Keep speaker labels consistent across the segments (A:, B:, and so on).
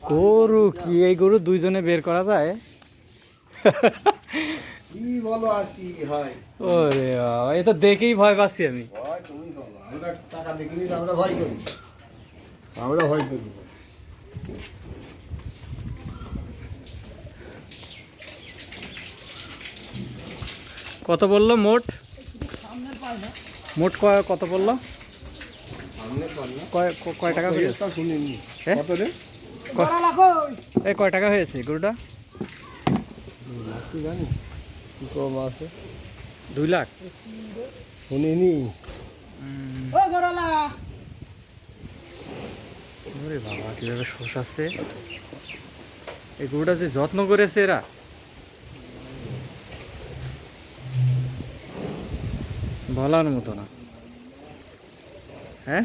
A: গরু কি এই গরু দুইজনে বের করা যায়?
B: কি বলো আর কি হয়?
A: ওরে বাবা, এ তো দেখেই ভয় পাচ্ছি আমি।
B: ভয় তুমি বলো, আমরা টাকা দেখিনি তো আমরা ভয় করি। আমরা ভয় করি।
A: কত বললো মোট? মোট কত বললো?
B: সামনে পার না?
A: কয় টাকা হয়েছে?
B: তা শুনিনি।
A: হ্যাঁ?
B: কত রে?
A: এই কয় টাকা হয়েছে গরুটা?
B: তুই জানি কি কম আছে?
A: 2 লাখ।
B: শুনিনি।
A: ওরে বাবা, কিভাবে শোষাচ্ছে এই গরুটা, যে যত্ন করেছে এরা। বলার মতো না। হ্যাঁ,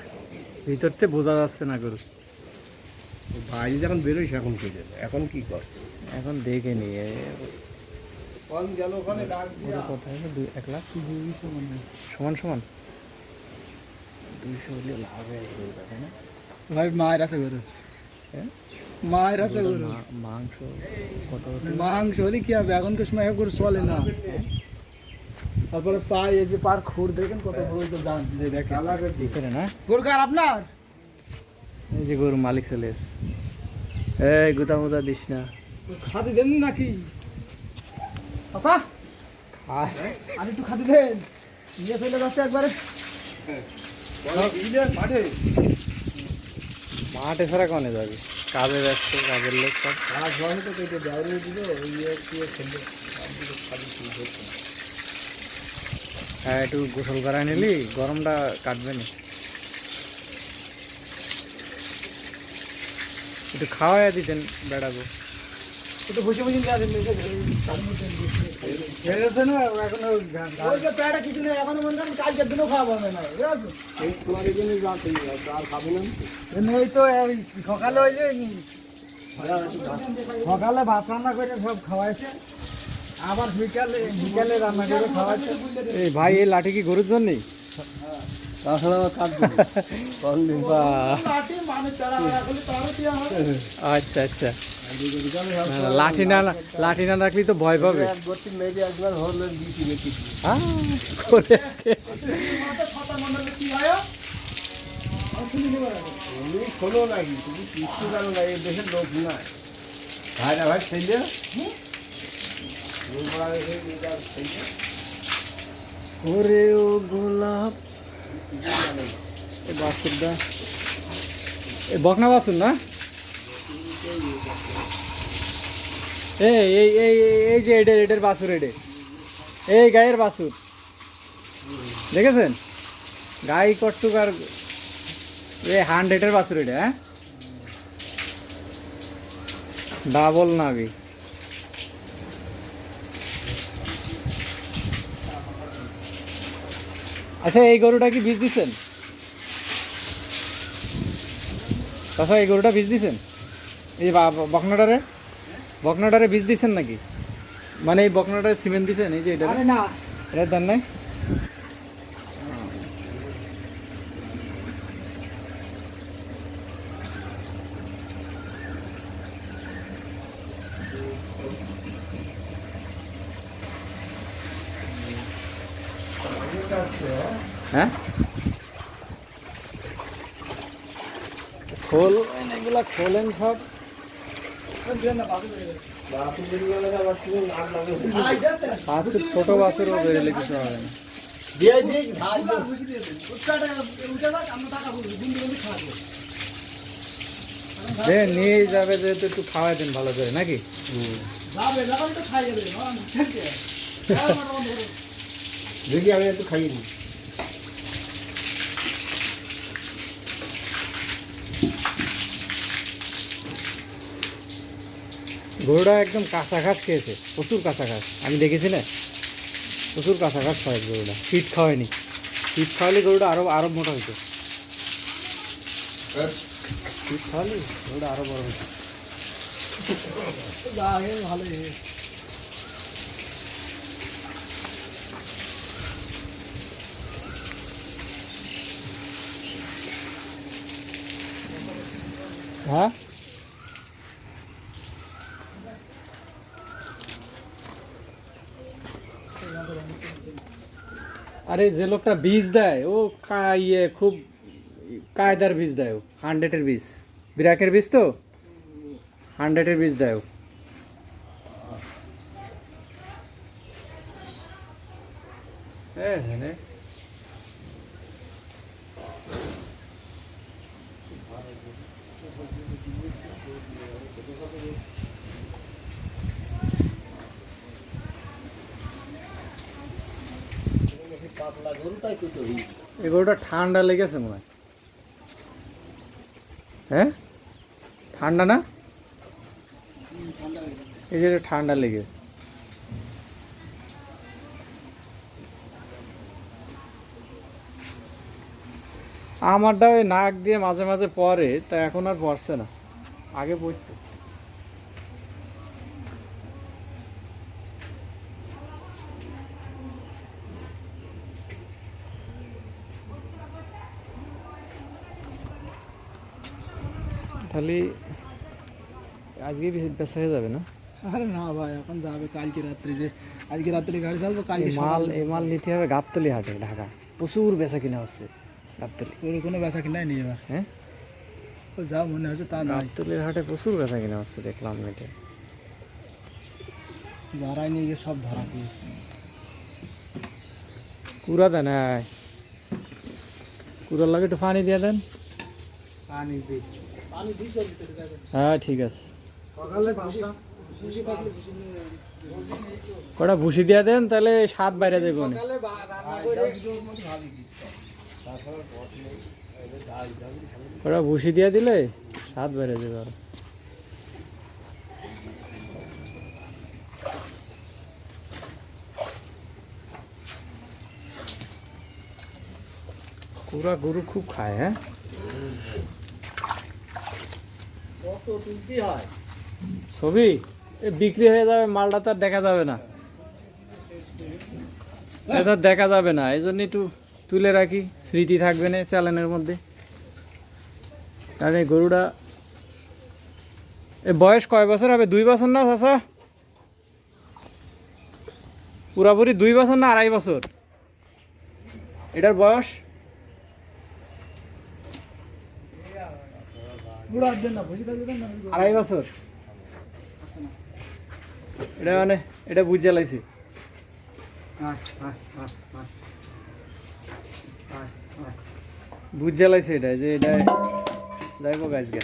A: ভিতর থেকে বোঝা যাচ্ছে না গরু।
B: বাইরে যখন বেরোইস এখন কে যাবে? এখন কি কর?
A: এখন দেখে নি
B: কোন গেল ওখানে ডাক দিয়া।
A: কত হলো? 1 লাখ 200 মানে সমান সমান 200 হলে লাভ হয় গরুটা, তাই না?
C: ভাই মায়ের আছে গরু,
A: হ্যাঁ,
C: মায়ের আছে গরু।
A: মাংস কত হতো?
C: মাংস হলে কি হবে, এখনকার সময় গরু চলে না। তারপরে পাই, এই যে পার খুর দেখেন কত বড়, তো জান যে দেখেন
B: কালারের দিক।
A: ভিতরে না?
C: গরু কার আপনার?
A: এই যে গরু মালিক চলে এসছে। এই গুতা মুতা দিস না।
C: খাদি দেন নাকি আচ্ছা, আর একটু খাদি দেন, নিয়ে চলে যাচ্ছে একবারে।
B: মাঠে
A: মাঠে ছাড়া কনে যাবি? কাজে ব্যস্ত, কাজের লোক সব।
B: কাজ হয় তো কেটে দেওয়ারে দিল ওই খেলবে।
A: হ্যাঁ, একটু গোসল করায় নিলি গরমটা কাটবে না। একটু খাওয়াই দিতেন বেড়াবো।
C: একটু বসে বসে দেওয়া দিন, ছেড়েছে না এখন। ওই যে প্যাডা কিছু নেই এখন, মনে করেন কালকের দিনও খাওয়া পাবে না, বুঝেছো?
B: এই তোমার এখানে যাতেই আর খাবে না।
C: ওই তো এই সকালে ওই যে সকালে ভাত রান্না করে সব খাওয়াইছে, আবার বিকালে রান্না করে খাওয়াইছে।
A: এই ভাই, এই লাঠি কি গরুর জন্যই?
B: তাছাড়া আবার কাটবে
A: বাহ,
C: লাঠি মানুষ চড়াফেরা করলে তারও দেওয়া হবে।
A: আচ্ছা আচ্ছা। না, না, লাঠি না রাখলেই তো ভয় পাবে।
B: মেয়েকে একবার হলে দিচ্ছি বেশি।
A: করেছে।
C: মাথা ছাতা মন্ডলে কি হয়? আর শুনি নেবার আগে।
B: তুমি শোনো নাকি, তুমি কিছু জানো না, এই দেশের লোক নাই। ভাইরা ভাই ছেলে
A: ওরে ও গোলাপ, এই বাছুরটা, এই বকনা বাছুর না? এই এই এই এই যে এডের বাছুর, এই গায়ের বাছুর দেখেছেন? গাই কটুক আর 100-এর বাছুর এটা। হ্যাঁ, ডাবল নাবি। আচ্ছা, এই গরুটা কি বীজ দিচ্ছেন? আচ্ছা, এই গরুটা বীজ দিচ্ছেন? এই বকনাটারে বীজ দিচ্ছেন নাকি? মানে এই বকনাটারে সিমেন্ট দিচ্ছেন? এই যে এটা,
C: আরে না,
A: এটার দান নাই? হ্যাঁ, খোল, এগুলা খোলেন সব। বাছুর, ছোট বাছুরও বেরোলে কিছু হবে না। নিয়ে যাবে যেহেতু একটু খাওয়াই দেন ভালো করে নাকি?
B: দেখি আমি একটু খাইনি।
A: গরুটা একদম কাঁচা ঘাস খেয়েছে, প্রচুর কাঁচা ঘাস। আমি দেখেছি না, প্রচুর কাঁচা ঘাস খাওয়াই গরুটা, ফিট খাওয়ায়নি। ফিট খাওয়ালে গরুটা আরো মোটা হইতো। ফিট খাওয়ালে গরুটা আরো বড় হইতো।
C: ভালোই।
A: হ্যাঁ, আরে যে লোকটা বীজ দেয় ও ইয়ে খুব কায়দার বীজ দেয়, ও 100-এর বীজ, বিরাকের বীজ তো 100-এর বীজ দেয় ও। হ্যাঁ হ্যাঁ
B: পাতলা গরু তাই তো তো
A: এই গরুটা ঠান্ডা লেগেছে মনে হয়। হ্যাঁ ঠান্ডা না, এই যে এটা ঠান্ডা লেগেছে। আমারটা ওই নাক দিয়ে মাঝে মাঝে পরে, তা এখন আর পড়ছে না, আগে পড়তো। তাহলে আজকে বেচা হয়ে যাবে না?
C: আরে না ভাই, এখন যাবে কালকে রাত্রে, যে আজকে রাত্রে গাড়ি চালবো, কালকে
A: এই মাল নিতে হবে গাবতলি হাটে, ঢাকা প্রচুর বেচা কিনা হচ্ছে গাবতলি।
C: ওর কোনো বেচা কিনাই নেই এবার।
A: হ্যাঁ
C: ও যা মনে হচ্ছে তা নাই,
A: গাবতলির হাটে প্রচুর বেচা কিনা হচ্ছে, দেখলাম নেটে।
C: যারাই নিয়ে গিয়ে সব ধরা দিয়ে
A: কুড়া দেন, হ্যাঁ কুড়ার লাগে একটু পানি দিয়ে দেন।
C: পানি দিই, পানি দিই চলতে যাবে।
A: হ্যাঁ ঠিক আছে,
C: সকালে বাসা খুশি থাকলে খুশি নিয়ে
A: কটা ভুসি দিয়ে দেন, তাহলে স্বাদ বাইরে দেবে না।
C: সকালে রান্না করে ভাবি দিই।
A: কটা ভুসি দিয়ে দিলে স্বাদ বাইরে দেবে আরো। কুড়া গরু খুব খায়। হ্যাঁ
C: কত তুলতে হয়,
A: ছবি এ বিক্রি হয়ে যাবে, মালটা তো আর দেখা যাবে না, এটা দেখা যাবে না, এই জন্য একটু তুলে রাখি, স্মৃতি থাকবে না চ্যানেলের মধ্যে। কারণ এই গরুটা এ বয়স কয় বছর হবে? 2 বছর না চাচা? পুরাপুরি 2 বছর না 2.5 বছর এটার বয়স?
C: গুড়া দেন না, বসে থাকবে না।
A: 2.5 বছর। এটা মানে এটা বুঝে লাইছি। বুঝে লাইছে এটা, যে এটা যাইব গাছকে।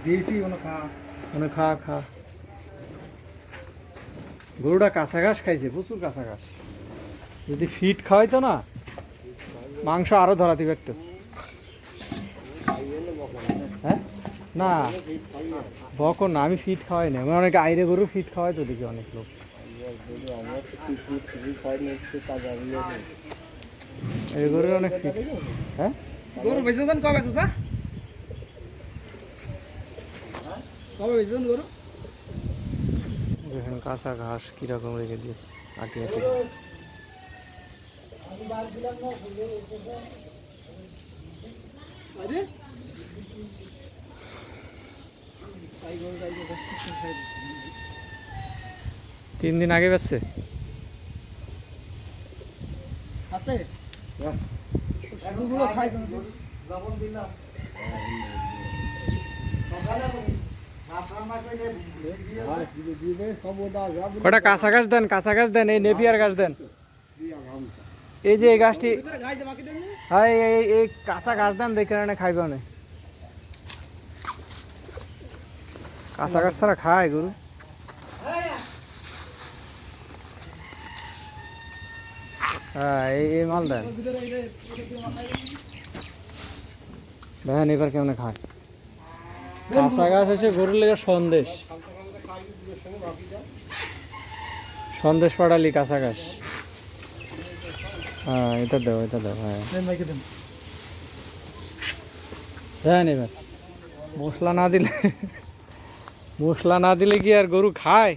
C: দিয়েছি কোনো খা,
A: মানে খা খা। গরুটা কাঁচা ঘাস খাইছে, প্রচুর কাঁচা ঘাস। যদি ফিট খাওয়াইতো না, মাংস আরো ধরাতে পারতো। হ্যাঁ না বকন না, আমি ফিট খাওয়াই না, অনেক আইরে গরু ফিট খাওয়াই তো দেখি অনেক লোক। এই গরুর অনেক ফিট। হ্যাঁ
C: গরু বেঁচে দেন কবে আছে স্যার? কবে বেঁচে দেন গরু?
A: দেখেন কাঁচা ঘাস কিরকম রেখে দিয়েছে, আটি আটি।
C: আরে
A: 3 দিন আগে বেচছে।
C: আছে গরুগুলো খাই লবণ দিলাম।
A: কটা কাঁচা ঘাস দেন, কাঁচা ঘাস দেন, এই নেপিয়ার ঘাস দেন। এই যে এই গাছটি, হ্যাঁ এই কাঁচা ঘাস দেন, দেখে না খাইবে অনেক। কাঁচা ঘাস ছাড়া খায় গরু? হ্যাঁ এই মাল দেন। দেখেন এবার কেমন খায়। কাঁচা ঘাস হচ্ছে গরুর লেগে সন্দেশ, সন্দেশ পাড়ালি কাঁচা ঘাস। হ্যাঁ এটা দাও, এটা দাও। হ্যাঁ দেন এবার মশলা না দিলে কি আর গরু খায়?